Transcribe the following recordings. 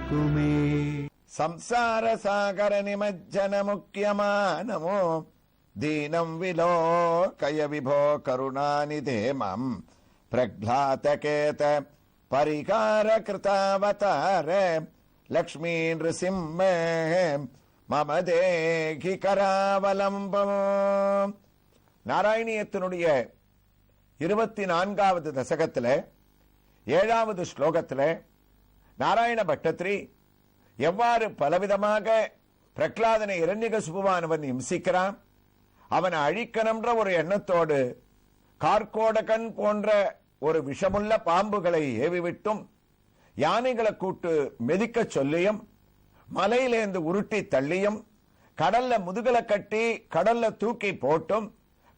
காக்குமே. సంసార సాగర నిమజ్జన ముఖ్యమానమో దీనం విలోకయ విభో కరుణానిధే మాం ప్రఘ్లాతకేత పరికార కృతావతార లక్ష్మీ నృసింహ மம தேகி கராவலம்பம். நாராயணியத்தினுடைய 24வது தசகத்துல 7வது ஸ்லோகத்துல நாராயண பட்டத்திரி எவ்வாறு பலவிதமாக பிரகலாதனை இரண்யகசிபுவானவன் இம்சிக்கிறான், அவனை அழிக்கணும்ன்ற ஒரு எண்ணத்தோடு கார்கோடகன் போன்ற ஒரு விஷமுள்ள பாம்புகளை ஏவிவிட்டும் யானைகளை கூட்டு மிதிக்க சொல்லியும் மலையிலேந்து உருட்டி தள்ளியும் கடல்ல முதுகலை கட்டி கடல்ல தூக்கி போட்டும்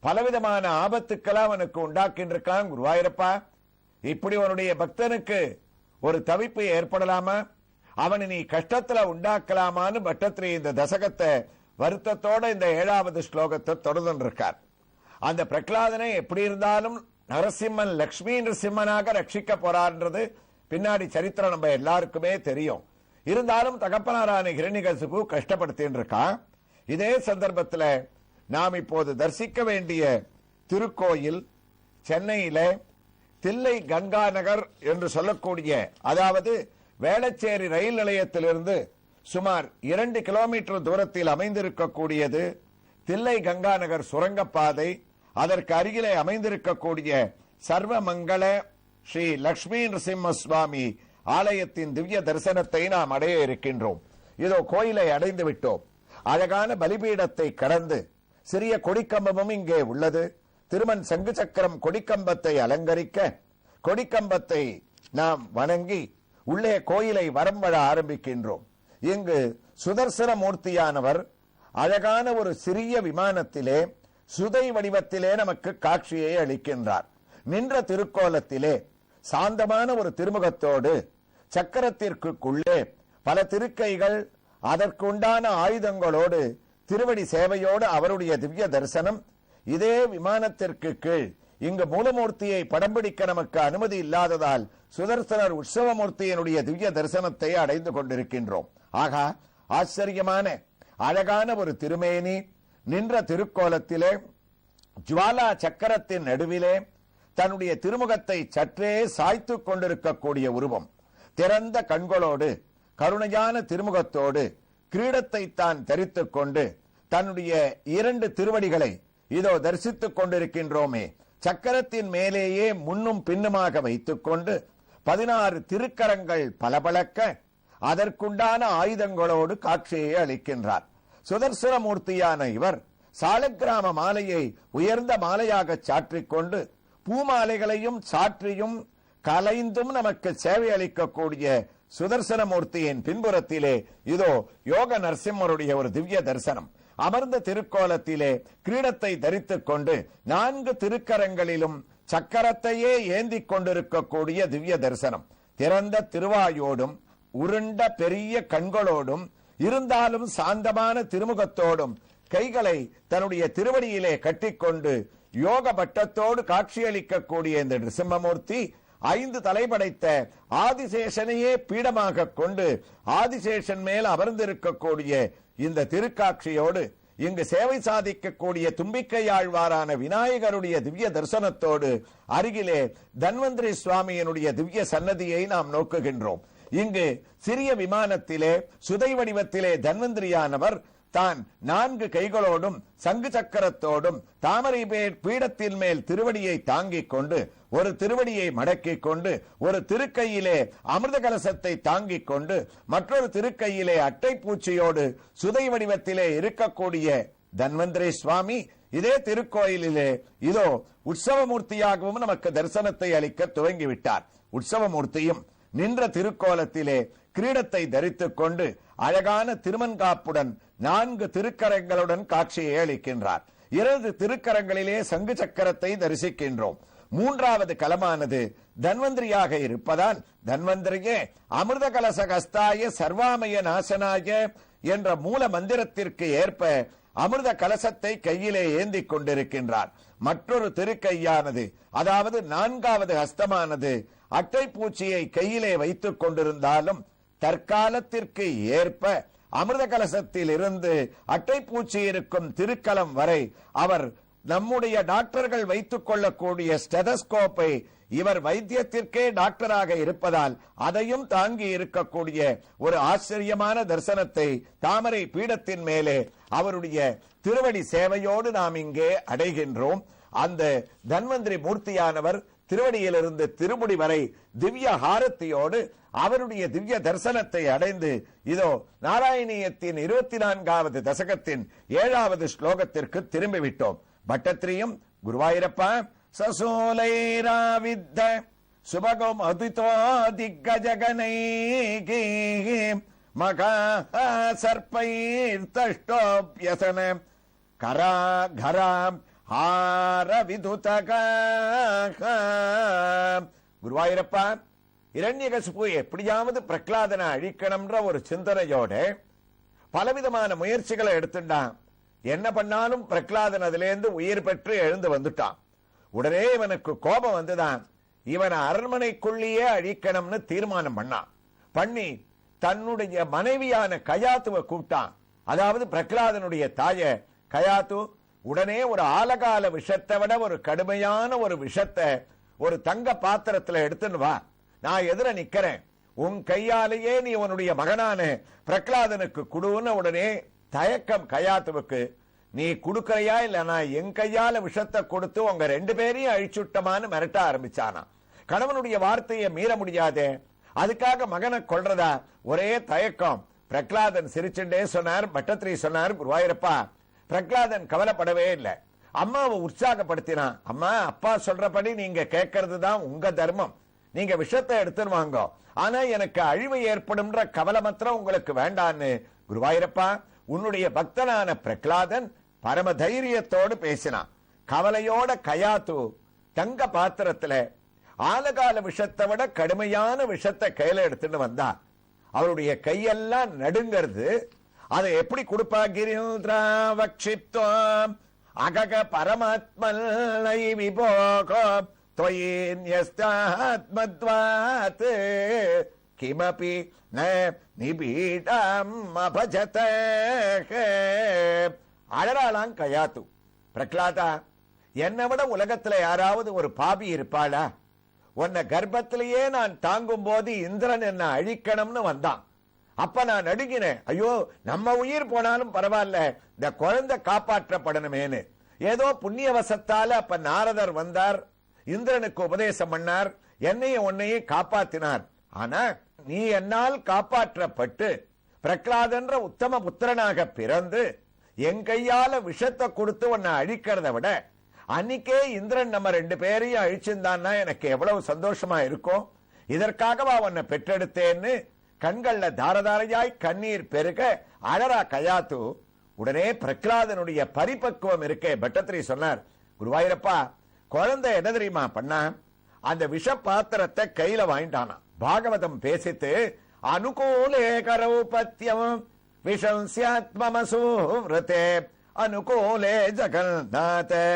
பலவிதமான ஆபத்துக்களை அவனுக்கு உண்டாக்கின்றிருக்கான். குருவாயூரப்பா, இப்படி அவனுடைய பக்தனுக்கு ஒரு தவிப்பு ஏற்படலாமா, அவனை நீ கஷ்டத்துல உண்டாக்கலாமான்னு பட்டத்திரி இந்த தசகத்தை வருத்தத்தோட இந்த 7வது ஸ்லோகத்தை தொடர்ந்து இருக்கார். அந்த பிரகலாதனை எப்படி இருந்தாலும் நரசிம்மன் லக்ஷ்மி நரசிம்மனாக ரட்சிக்க போறார்ன்றது பின்னாடி சரித்திரம் நம்ம எல்லாருக்குமே தெரியும். இருந்தாலும் தகப்பனாரான ஹிரண்யகசிபு கஷ்டப்படுத்தின்னு இருக்கான். இதே சந்தர்ப்பத்தில் நாம் இப்போது தரிசிக்க வேண்டிய திருக்கோயில் சென்னையில தில்லை கங்கா நகர் என்று சொல்லக்கூடிய, அதாவது வேளச்சேரி ரயில் நிலையத்திலிருந்து சுமார் 2 கிலோமீட்டர் தூரத்தில் அமைந்திருக்கக்கூடியது தில்லை கங்கா நகர் சுரங்கப்பாதை. அதற்கு அருகிலே அமைந்திருக்கக்கூடிய சர்வமங்கள ஸ்ரீ லக்ஷ்மி நரசிம்ம சுவாமி ஆலயத்தின் திவ்ய தரிசனத்தை நாம் அடைய இருக்கின்றோம். இதோ கோயிலை அடைந்து விட்டோம். அழகான பலிபீடத்தை கடந்து சிறிய கொடிக்கம்பமும் இங்கே உள்ளது. திருமன் சங்கு சக்கரம் கொடிக்கம்பத்தை அலங்கரிக்க கொடிக்கம்பத்தை நாம் வணங்கி உள்ளே கோயிலை வரம் வர ஆரம்பிக்கின்றோம். இங்கு சுதர்சன மூர்த்தியானவர் அழகான ஒரு சிறிய விமானத்திலே சுதை வடிவத்திலே நமக்கு காட்சியை அளிக்கின்றார். நின்ற திருக்கோலத்திலே சாந்தமான ஒரு திருமுகத்தோடு சக்கரத்திற்குள்ளே பல திருக்கைகள் அதற்குண்டான ஆயுதங்களோடு திருவடி சேவையோடு அவருடைய திவ்ய தரிசனம். இதே விமானத்திற்கு கீழ் இங்கு மூலமூர்த்தியை படம் பிடிக்க நமக்கு அனுமதி இல்லாததால் சுதர்சனர் உற்சவமூர்த்தியினுடைய திவ்ய தரிசனத்தை அடைந்து கொண்டிருக்கின்றோம். ஆகா, ஆச்சரியமான அழகான ஒரு திருமேனி நின்ற திருக்கோலத்திலே ஜுவாலா சக்கரத்தின் நடுவிலே தன்னுடைய திருமுகத்தை சற்றே சாய்த்து கொண்டிருக்கக்கூடிய உருவம், திறந்த கண்களோடு கருணையான திருமுகத்தோடு கிரீடத்தை தான் தரித்துக் கொண்டு தன்னுடைய 2 திருவடிகளை இதோ தரிசித்துக் கொண்டிருக்கின்றோமே. சக்கரத்தின் மேலேயே முன்னும் பின்னுமாக வைத்துக் கொண்டு 16 திருக்கரங்கள் பளபளக்க அதற்குண்டான ஆயுதங்களோடு காட்சியை அளிக்கின்றார். சுதர்சனமூர்த்தியான இவர் சாலக்கிராம மாலையை உயர்ந்த மாலையாக சாற்றிக்கொண்டு பூமாலைகளையும் சாற்றியும் கலைந்தும் நமக்கு சேவை அளிக்கக்கூடிய சுதர்சனமூர்த்தியின் பின்புறத்திலே இதோ யோக நரசிம்மருடைய ஒரு திவ்ய தரிசனம். அமர்ந்த திருக்கோலத்திலே கிரீடத்தை தரித்துக் கொண்டு 4 திருக்கரங்களிலும் சக்கரத்தையே ஏந்தி கொண்டிருக்கக்கூடிய திவ்ய தரிசனம். திறந்த திருவாயோடும் உருண்ட பெரிய கண்களோடும் இருந்தாலும் சாந்தமான திருமுகத்தோடும் கைகளை தன்னுடைய திருவடியிலே கட்டிக்கொண்டு யோக பட்டத்தோடு காட்சியளிக்கக்கூடிய இந்த நிருசிம்மமூர்த்தி 5 தலை படைத்த ஆதிசேஷனையே பீடமாக கொண்டு ஆதிசேஷன் மேல் அமர்ந்திருக்கக்கூடிய இந்த திருக்காட்சியோடு இங்கு சேவை சாதிக்கக்கூடிய தும்பிக்கையாழ்வாரான விநாயகருடைய திவ்ய தரிசனத்தோடு அருகிலே தன்வந்திரி சுவாமியினுடைய திவ்ய சன்னதியை நாம் நோக்குகின்றோம். இங்கு சிறிய விமானத்திலே சுதை வடிவத்திலே தன்வந்திரியானவர் தான் 4 கைகளோடும் சங்கு சக்கரத்தோடும் தாமரை பீடத்தின் மேல் திருவடியை தாங்கிக் கொண்டு ஒரு திருவடியை மடக்கிக் கொண்டு ஒரு திருக்கையிலே அமிர்த கலசத்தை தாங்கிக் கொண்டு மற்றொரு திருக்கையிலே அட்டை பூச்சியோடு சுதை வடிவத்திலே இருக்கக்கூடிய தன்வந்திரி சுவாமி இதே திருக்கோயிலிலே இதோ உற்சவமூர்த்தியாகவும் நமக்கு தரிசனத்தை அளிக்க துவங்கிவிட்டார். உற்சவமூர்த்தியும் நின்ற திருக்கோலத்திலே கிரீடத்தை தரித்துக் கொண்டு அழகான திருமன்காப்புடன் 4 திருக்கரங்களுடன் காட்சியை அளிக்கின்றார். 2 திருக்கரங்களிலே சங்கு சக்கரத்தை தரிசிக்கின்றோம். 3வது கலமானது தன்வந்திரியாக இருப்பதால் தன்வந்திரியே அமிர்த கலச கஸ்தாய சர்வாமய நாசனாய என்ற மூல மந்திரத்திற்கு ஏற்ப அமிர்த கலசத்தை கையிலே ஏந்தி கொண்டிருக்கின்றார். மற்றொரு திருக்கையானது, அதாவது 4வது ஹஸ்தமானது அட்டை பூச்சியை கையிலே வைத்துக் கொண்டிருந்தாலும் தற்காலத்திற்கு ஏற்ப அமிர்த கலசத்தில் இருந்து அட்டைப்பூச்சி இருக்கும் திருக்கலம் வரை அவர் நம்முடைய டாக்டர்கள் வைத்துக் கொள்ளக்கூடிய ஸ்டெதஸ்கோப்பை இவர் வைத்தியத்திற்கே டாக்டராக இருப்பதால் அதையும் தாங்கி இருக்கக்கூடிய ஒரு ஆச்சரியமான தரிசனத்தை தாமரை பீடத்தின் மேலே அவருடைய திருவடி சேவையோடு நாம் இங்கே அடைகின்றோம். அந்த தன்வந்திரி மூர்த்தியானவர் திருவடியிலிருந்து திருமுடி வரை திவ்ய ஹாரத்தியோடு அவருடைய திவ்ய தரிசனத்தை அடைந்து இதோ நாராயணியத்தின் 24வது தசகத்தின் 7வது ஸ்லோகத்திற்கு திரும்பிவிட்டோம். பட்டத்திரியும் குருவாயூரப்பா சசோலைராவித்த சுபகம் அதிதோ திக்கஜகனை மகா சர்பைர்தஷ்டோப்யசன கராகராம் ஹார விதுதக. குருவாயூரப்பா, இரண்யகசிபு எப்படியாவது பிரகலாதனை அழிக்கணும்ன்ற ஒரு சிந்தனையோட பலவிதமான முயற்சிகளை எடுத்துட்டான். என்ன பண்ணாலும் பிரகலாதன் அதிலேருந்து உயிர் பெற்று எழுந்து வந்துட்டான். உடனே இவனுக்கு கோபம் வந்துதான். இவனை அரண்மனைக்குள்ளேயே அழிக்கணும்னு தீர்மானம் பண்ணி தன்னுடைய மனைவியான கயாத்துவை கூப்பிட்டான். அதாவது பிரகலாதனுடைய தாய கயாத்து. உடனே ஒரு ஆலகால விஷத்தை விட ஒரு கடுமையான ஒரு விஷத்தை ஒரு தங்க பாத்திரத்துல எடுத்துன்னு வா, நான் எதிர நிக்கிறேன், உன் கையாலேயே நீ உன்னுடைய மகனான பிரகலாதனுக்கு குடுன்னு. உடனே தயக்கம் கயாத்துவுக்கு, நீ குடுக்கறையா இல்ல நான் என் கையால விஷத்தை கொடுத்து உங்க 2 பேரையும் அழிச்சுட்டமான்னு மிரட்ட ஆரம்பிச்சானா. கணவனுடைய வார்த்தையை மீற முடியாதே, அதுக்காக மகனை கொல்றதா ஒரே தயக்கம். பிரகலாதன் சிரிச்சுட்டே சொன்னார். பட்டத்திரி சொன்னார், குருவாயூரப்பா, பிரகலாதன் கவலைப்படவே இல்லை. அம்மாவை உற்சாகப்படுத்தினான். அம்மா, அப்பா சொல்றபடி நீங்க கேட்கறது தான் உங்க தர்மம், நீங்க விஷத்தை எடுத்துன்னு வாங்க, ஆனா எனக்கு அழிவு ஏற்படும்ன்ற கவலை மாத்திரம் உங்களுக்கு வேண்டான்னு. குருவாயூரப்பா, உன்னுடைய பக்தனான பிரகலாதன் பரம தைரியத்தோடு பேசினான். கவலையோட கயாத்து தங்க பாத்திரத்துல ஆலகால விஷத்தை விட கடுமையான விஷத்தை கையில எடுத்துட்டு வந்தா. அவருடைய கையெல்லாம் நடுங்கிறது. அதை எப்படி கொடுப்பா? கிரிந்திராவக்ஷிப்தம் அகக பரமாத்மனை விபோகம் त्वयिन्यस्तात्मद्वात् किमपि न निबीडम् अभजत. அழறாளாம் கயாத்து. பிரகலாதா, என்னை விட உலகத்துல யாராவது ஒரு பாபி இருப்பாளா? உன்னை கர்ப்பத்திலேயே நான் தாங்கும் போது இந்திரன் என்ன அழிக்கணும்னு வந்தான். அப்ப நான் நடுங்கினேன். ஐயோ, நம்ம உயிர் போனாலும் பரவாயில்ல, இந்த குழந்தை காப்பாற்றப்படணுமேனு. ஏதோ புண்ணியவசத்தால அப்ப நாரதர் வந்தார், இந்திரனுக்கு உபதேசம் பண்ணார், என்னையும் உன்னையும் காப்பாத்தினார். ஆனா நீ என்னால் காப்பாற்றப்பட்டு பிரகலாதன்ற உத்தம புத்திரனாக பிறந்து என் கையால விஷத்தை கொடுத்து உன்னை அழிக்கிறத விட அன்னைக்கே இந்திரன் நம்ம 2 பேரையும் அழிச்சிருந்தான்னா எனக்கு எவ்வளவு சந்தோஷமா இருக்கும். இதற்காகவா உன்னை பெற்றெடுத்தேன்னு கண்கள்ல தாரதாரையாய் கண்ணீர் பெருக அழறா கயாத்து. உடனே பிரகலாதனுடைய பரிபக்குவம் இருக்கே. பட்டத்திரி சொன்னார், குருவாயூரப்பா, குழந்தை என்ன தெரியுமா பண்ணா? அந்த விஷ பாத்திரத்தை கையில வாங்கிட்டானா. பாகவதம் பேசித்து அனுகூலே கரௌபத்யம் விஷம்ஸ்யாத்மமசூவ்ரதே அனுகூலே ஜகநாதே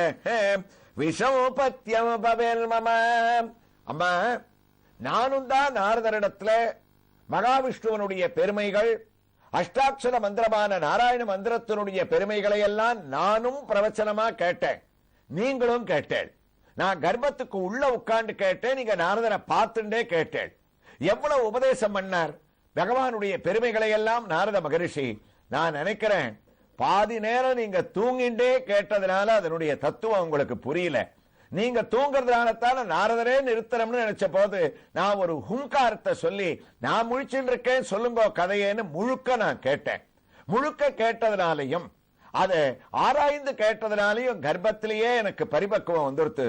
விஷோபத்யம் பவேர்மம. அம்மா, நானும் தான் நாரதரிடத்துல மகாவிஷ்ணுவனுடைய பெருமைகள், அஷ்டாட்சர மந்திரமான நாராயண மந்திரத்தினுடைய பெருமைகளை எல்லாம் நானும் பிரவச்சனமா கேட்டேன், நீங்களும் கேட்டேன். நான் கர்ப்பத்துக்கு உள்ள உட்கார்ந்து கேட்டேன், நீங்க நாரதரை பார்த்துட்டே கேட்டேன். எவ்வளவு உபதேசம் பண்ணார் பகவானுடைய பெருமைகளை எல்லாம் நாரத மகரிஷி. நான் நினைக்கிறேன் பாதி நேரம் நீங்க தூங்கிண்டே கேட்டதுனால அதனுடைய தத்துவம் உங்களுக்கு புரியல. நீங்க தூங்குறதுனால தான நாரதரே நிறுத்தணும்னு நினைச்ச போது நான் ஒரு ஹுங்காரத்தை சொல்லி நான் முழிச்சுட்டு இருக்கேன், சொல்லுங்க கதையேன்னு முழுக்க நான் கேட்டேன். முழுக்க கேட்டதுனாலையும் அதை ஆராய்ந்து கேட்டதுனாலையும் கர்ப்பத்திலேயே எனக்கு பரிபக்குவம் வந்துடுத்து.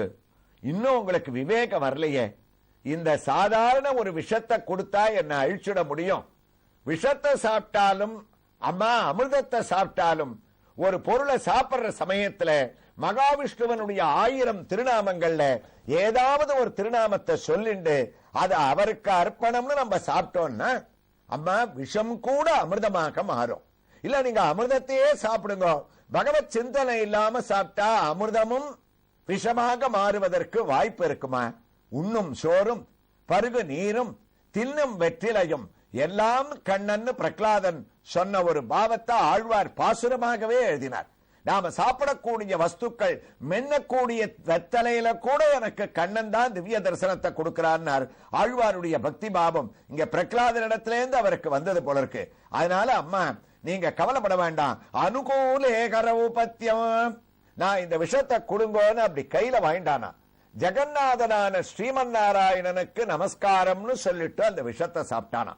இன்னும் உங்களுக்கு விவேகம் வரலையே. இந்த சாதாரண ஒரு விஷத்தை கொடுத்தா என்ன அழிச்சுட முடியும்? விஷத்தை சாப்பிட்டாலும் அம்மா அமிர்தத்தை சாப்பிட்டாலும் ஒரு பொருளை சாப்பிடுற சமயத்துல மகாவிஷ்ணுவனுடைய 1000 திருநாமங்கள்ல ஏதாவது ஒரு திருநாமத்தை சொல்லிண்டு அது அவருக்கு அர்ப்பணம்னு நம்ம சாப்பிட்டோம்னா அம்மா விஷம் கூட அமிர்தமாக மாறும். இல்ல நீங்க அமிர்தத்தையே சாப்பிடுங்க, பகவத் சிந்தனை இல்லாம சாப்பிட்டா அமிர்தமும் விஷமாக மாறுவதற்கு வாய்ப்பு இருக்குமா? உண்ணும் சோறும் பருகு நீரும் தின்னும் வெற்றிலையும் எல்லாம் கண்ணன் பிரகலாதன் சொன்ன ஒரு பாவத்தை ஆழ்வார் பாசுரமாகவே எழுதினார். நாம சாப்பிடக்கூடிய வஸ்துக்கள், மென்னக்கூடிய வெத்தலையில கூட எனக்கு கண்ணன் தான் திவ்ய தரிசனத்தை கொடுக்கிறார். ஆழ்வாருடைய பக்தி பாவம் இங்க பிரகலாதனிடத்திலேருந்து அவருக்கு வந்தது போல இருக்கு. அதனால அம்மா நீங்க கவலைப்பட வேண்டாம். அனுகூலேகரவுபத்தியம், நான் இந்த விஷத்தை கொடுங்கோன்னு அப்படி கையில வாங்கிட்டானா. ஜெகநாதனான ஸ்ரீமன் நாராயணனுக்கு நமஸ்காரம்னு சொல்லிட்டு அந்த விஷத்தை சாப்பிட்டானா.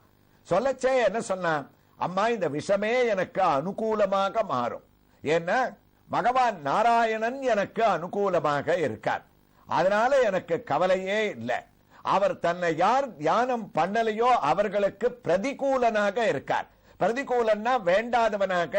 சொல்லச்சே என்ன சொன்னா, அம்மா இந்த விஷமே எனக்கு அனுகூலமாக மாறும். ஏன்னா பகவான் நாராயணன் எனக்கு அனுகூலமாக இருக்கார். அதனால எனக்கு கவலையே இல்லை. அவர் தன்னை யார் தியானம் பண்ணலையோ அவர்களுக்கு பிரதிகூலனாக இருக்கார். பிரதிகூலன்னா வேண்டாதவனாக,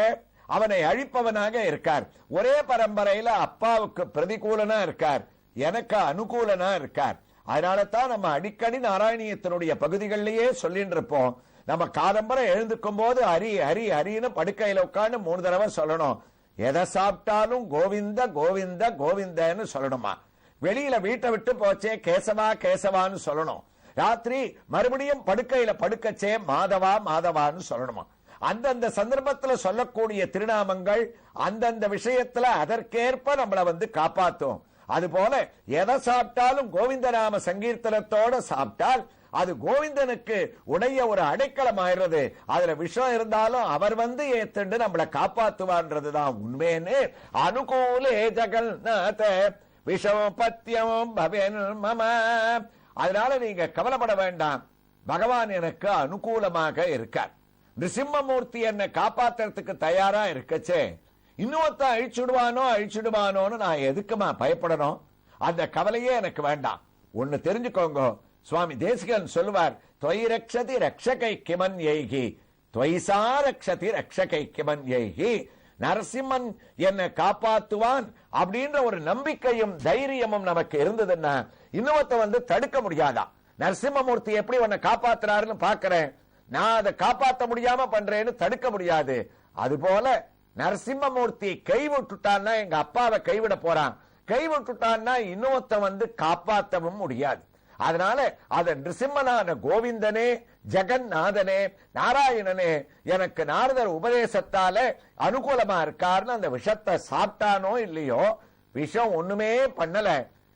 அவனை அழிப்பவனாக இருக்கார். ஒரே பரம்பரையில அப்பாவுக்கு பிரதிகூலனா இருக்கார், எனக்கு அனுகூலனா இருக்கார். அதனால தான் நம்ம அடிக்கடி நாராயணியத்தினுடைய பகுதிகளிலேயே சொல்லிட்டு இருப்போம். நம்ம காலம்பரை எழுந்துக்கும் போது ஹரி ஹரி ஹரின்னு படுக்கையில உட்காந்து 3 தடவை சொல்லணும். எதை சாப்பிட்டாலும் கோவிந்த கோவிந்த கோவிந்தன்னு சொல்லணுமா. வெளியில வீட்டை விட்டு போச்சே கேசவா கேசவான்னு சொல்லணும். ராத்திரி மறுபடியும் படுக்கையில படுக்கச்சே மாதவா மாதவான்னு சொல்லணுமா. அந்தந்த சந்தர்ப்பத்தில் சொல்லக்கூடிய திருநாமங்கள் அந்தந்த விஷயத்துல அதற்கேற்ப நம்மளை காப்பாத்தும். அதுபோல எதை சாப்பிட்டாலும் கோவிந்த நாம சங்கீர்த்தனத்தோட சாப்பிட்டால் அது கோவிந்தனுக்கு உடைய ஒரு அடைக்கலம் ஆயிடுறது. அதுல விஷம் இருந்தாலும் அவர் ஏத்துண்டு நம்மளை காப்பாத்துவான்றதுதான் உண்மைன்னு. அனுகூலே ஜெகநாத விஷம் பத்தியம் பவேன் மம. அதனால நீங்க கவலைப்பட வேண்டாம், பகவான் எனக்கு அனுகூலமாக இருக்கார். நிருசிம்மமூர்த்தி என்னை காப்பாத்துறதுக்கு தயாரா இருக்கச்சே இன்னொருத்த அழிச்சுடுவானோன்னு நான் எதுக்குமா பயப்படணும்? அந்த கவலையே எனக்கு வேண்டாம். ஒன்னு தெரிஞ்சுக்கோங்க, சுவாமி தேசிகன் சொல்லுவார், தொய் ரக்ஷதி ரக்ஷகை கிமன் எய்கி தொய்சா ரக்ஷதி ரக்ஷகை கிமன் எய்கி. நரசிம்மன் என்னை காப்பாத்துவான் அப்படின்ற ஒரு நம்பிக்கையும் தைரியமும் நமக்கு இருந்ததுன்னா இன்னொருத்த தடுக்க முடியாதா. நரசிம்மமூர்த்தி எப்படி உன்னை காப்பாத்துறாருன்னு பாக்கிறேன், நான் அதை காப்பாற்ற முடியாம பண்றேன்னு தடுக்க முடியாது. அதுபோல நரசிம்மமூர்த்தி கைவிட்டுட்டான்னா எங்க அப்பாவை கைவிட போறான், கைவிட்டுட்டான்னா இன்னொருத்த காப்பாற்றவும் முடியாது. அதனால அதன் நிருசிம்மனான கோவிந்தனே ஜெகநாதனே நாராயணனே எனக்கு நாரதர் உபதேசத்தால அனுகூலமா இருக்காருன்னு அந்த விஷத்தை சாப்பிட்டானோ இல்லையோ, விஷம் ஒண்ணுமே பண்ணல.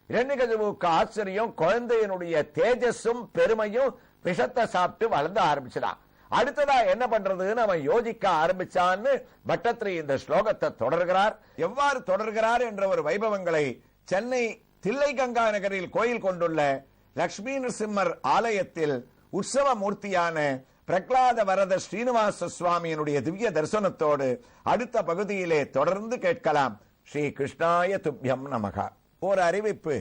இரண்யகசிபுவுக்கு ஆச்சரியம், குழந்தையினுடைய தேஜஸும் பெருமையும் விஷத்தை சாப்பிட்டு வளர்ந்து ஆரம்பிச்சுதான். அடுத்ததா என்ன பண்றதுன்னு அவன் யோசிக்க ஆரம்பிச்சான்னு பட்டத்திரி இந்த ஸ்லோகத்தை தொடர்கிறார். எவ்வாறு தொடர்கிறார் என்ற ஒரு வைபவங்களை சென்னை தில்லை கங்கா நகரில் கோயில் கொண்டுள்ள லட்சுமி நரசிம்மர் ஆலயத்தில் உற்சவ மூர்த்தியான பிரகலாத வரத ஸ்ரீனிவாச சுவாமியினுடைய திவ்ய தரிசனத்தோடு அடுத்த பகுதியிலே தொடர்ந்து கேட்கலாம். ஸ்ரீ கிருஷ்ணாய துப்யம் நமகா. ஒரு அறிவிப்பு.